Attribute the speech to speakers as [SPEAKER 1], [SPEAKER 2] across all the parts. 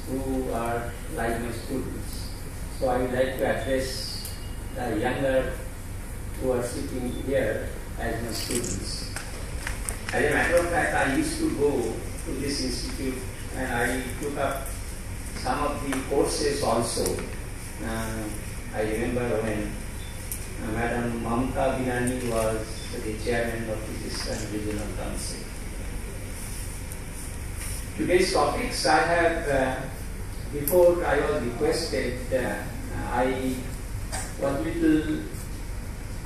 [SPEAKER 1] who are like my students. So I would like to address the younger who are sitting here as my students. As a matter of fact, I used to go to this institute and I took up some of the courses also. I remember when Madam Mamta Binani was the chairman of the Eastern Regional Council. Today's topics I have, before I was requested, I was a little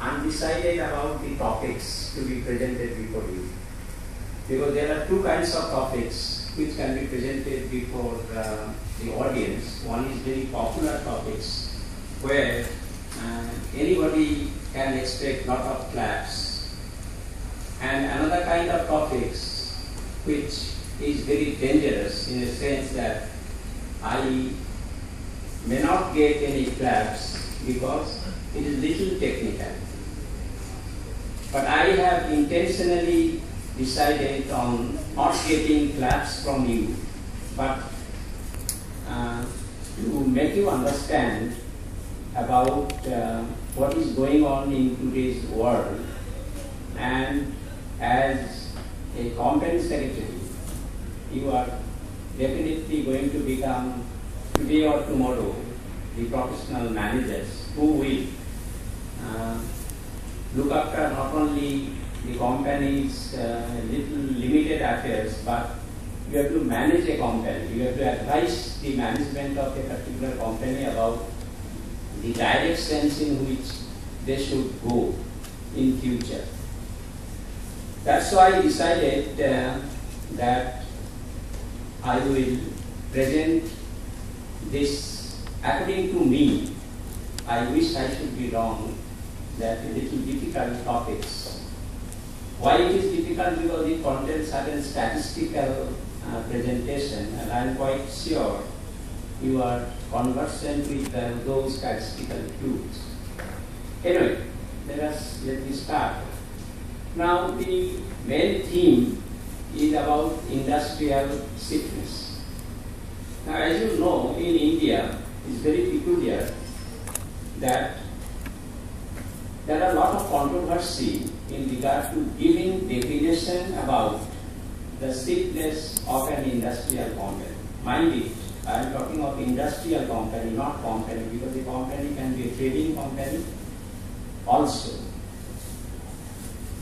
[SPEAKER 1] undecided about the topics to be presented before you. Because there are two kinds of topics which can be presented before the audience. One is very popular topics where anybody can expect lot of claps. And another kind of topics which is very dangerous in the sense that I may not get any claps because it is little technical. But I have intentionally decided on not getting claps from you, but to make you understand about what is going on in today's world. And as a company secretary, you are definitely going to become, today or tomorrow, the professional managers who will look after not only the company's little limited affairs, but you have to manage a company. You have to advise the management of a particular company about the directions in which they should go in future. That's why I decided that I will present this according to me. I wish I should be wrong, that a little difficult topics. Why it is difficult? Because it contains certain statistical presentation, and I am quite sure you are conversant with those statistical tools. Anyway, let me start. Now the main theme is about industrial sickness. Now, as you know, in India, it's very peculiar that there are a lot of controversy in regard to giving definition about the sickness of an industrial company. Mind it, I am talking of industrial company, not company, because the company can be a trading company also.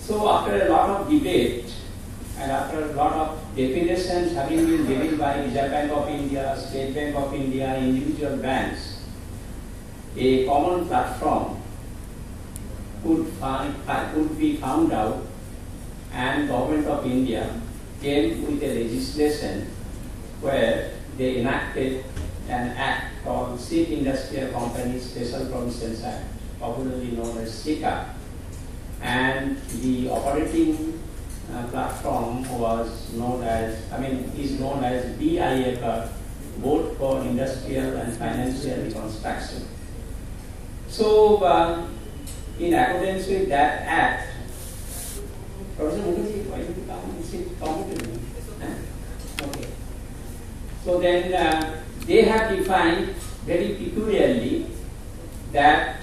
[SPEAKER 1] So after a lot of debate and after a lot of definitions having been given by Reserve Bank of India, State Bank of India, individual banks, a common platform could be found out, and Government of India came with a legislation where they enacted an act called Sick Industrial Companies Special Provisions Act, popularly known as SICA, and the operating platform was known as, is known as BIFR, Board for Industrial and Financial Reconstruction. So, in accordance with that act, Professor Mukherjee, why did you come and sit comfortably? Okay. So then they have defined very peculiarly that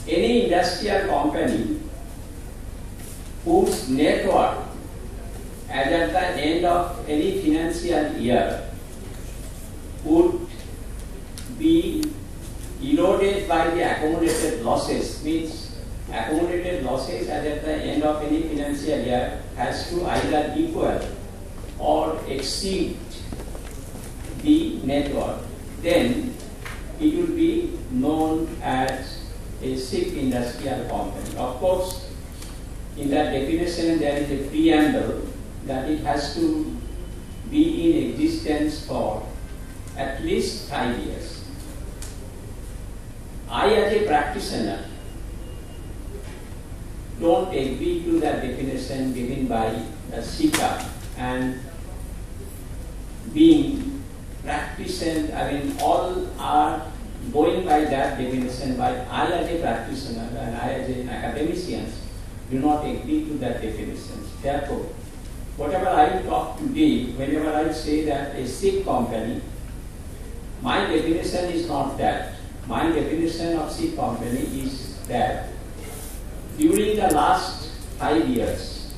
[SPEAKER 1] any industrial company whose net worth as at the end of any financial year would be eroded by the accumulated losses, means accumulated losses as at the end of any financial year has to either equal or exceed the net worth, then it will be known as a sick industrial company. Of course, in that definition there is a preamble that it has to be in existence for at least 5 years. I, as a practitioner, don't agree to that definition given by the SICA, and being practiced, all are going by that definition, but I, as a practitioner and I, as an academician, do not agree to that definition. Therefore, whatever I talk today, whenever I say that a sick company, my definition is not that. My definition of sick company is that during the last 5 years,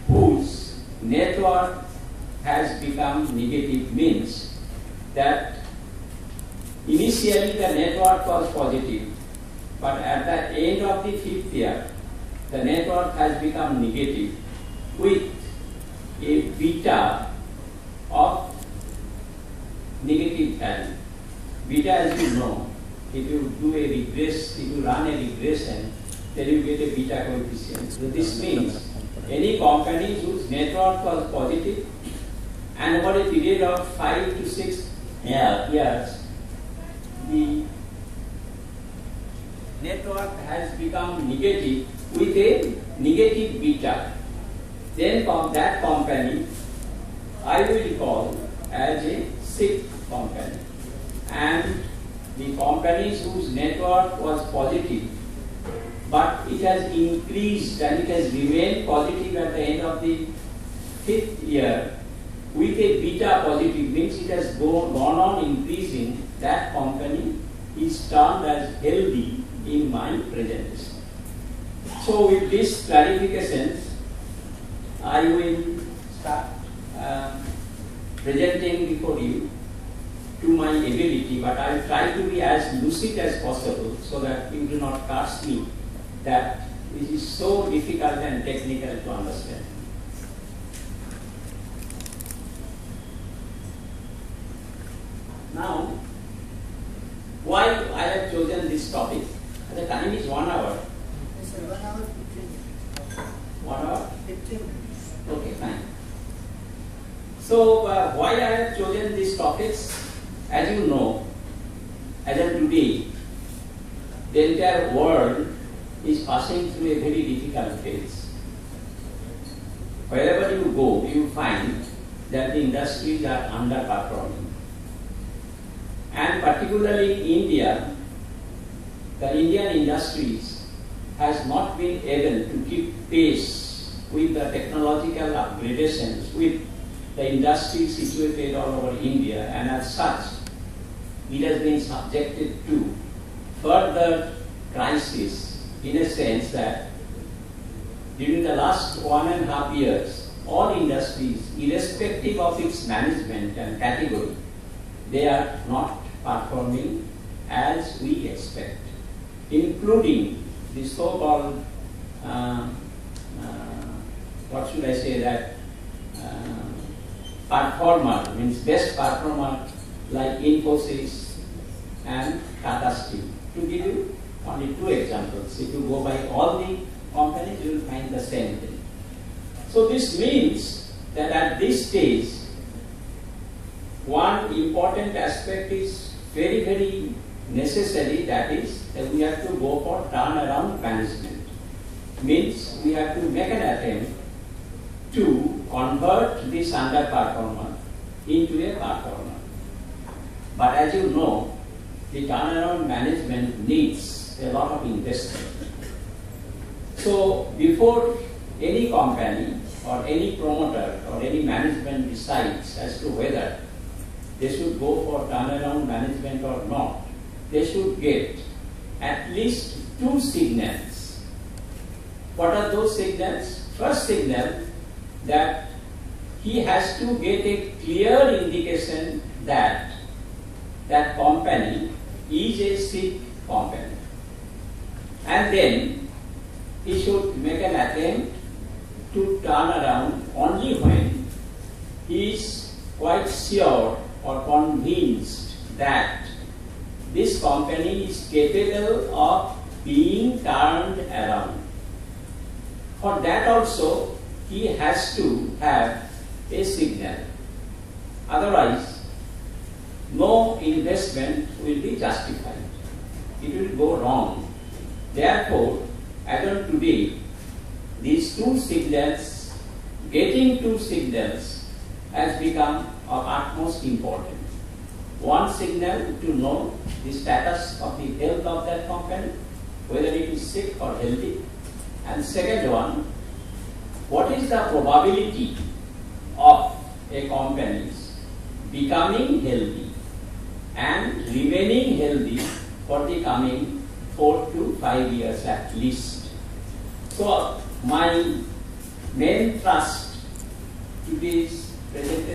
[SPEAKER 1] whose network has become negative means that initially the network was positive, but at the end of the 5th year, the network has become negative with a beta of negative value. Beta, as you know, if you run a regression, then you get a beta coefficient. So this means any company whose network was positive and over a period of 5 to 6 years, the network has become negative with a negative beta, then from that company I will call as a sick company. And the companies whose network was positive, but it has increased and it has remained positive at the end of the 5th year with a beta positive, means it has gone on increasing, that company is termed as healthy in my presentation. So with these clarifications, I will start presenting before you to my ability, but I will try to be as lucid as possible so that you do not curse me that this is so difficult and technical to understand. Now, why I have chosen this topic? The time is 1 hour.
[SPEAKER 2] Yes, sir, 1 hour 15 minutes.
[SPEAKER 1] 1 hour?
[SPEAKER 2] 15 minutes.
[SPEAKER 1] Okay, fine. So, why I have chosen these topics? As you know, as of today, the entire world is passing through a very difficult phase. Wherever you go, you find that the industries are underperforming. And particularly in India, the Indian industries has not been able to keep pace with the technological upgradations with the industries situated all over India, and as such, it has been subjected to further crisis in a sense that during the last 1.5 years, all industries, irrespective of its management and category, they are not performing as we expect, including the so-called, what should I say, that performer, means best performer like Infosys and Tata Steel. To give you only 2 examples, if you go by all the companies, you will find the same thing. So this means that at this stage, one important aspect is very, very necessary, that is that we have to go for turnaround management. Means we have to make an attempt to convert this underperformer into a performer. But as you know, the turnaround management needs a lot of investment. So before any company or any promoter or any management decides as to whether they should go for turnaround management or not, they should get at least 2 signals. What are those signals? First signal, that he has to get a clear indication that that company is a sick company. And then he should make an attempt to turn around only when he is quite sure or convinced that this company is capable of being turned around. For that also, he has to have a signal. Otherwise, no investment will be justified. It will go wrong. Therefore, as on today, these 2 signals, getting 2 signals has become of utmost importance. One signal to know the status of the health of that company, whether it is sick or healthy. And second one, what is the probability of a company becoming healthy and remaining healthy for the coming 4 to 5 years at least. So my main thrust to this presentation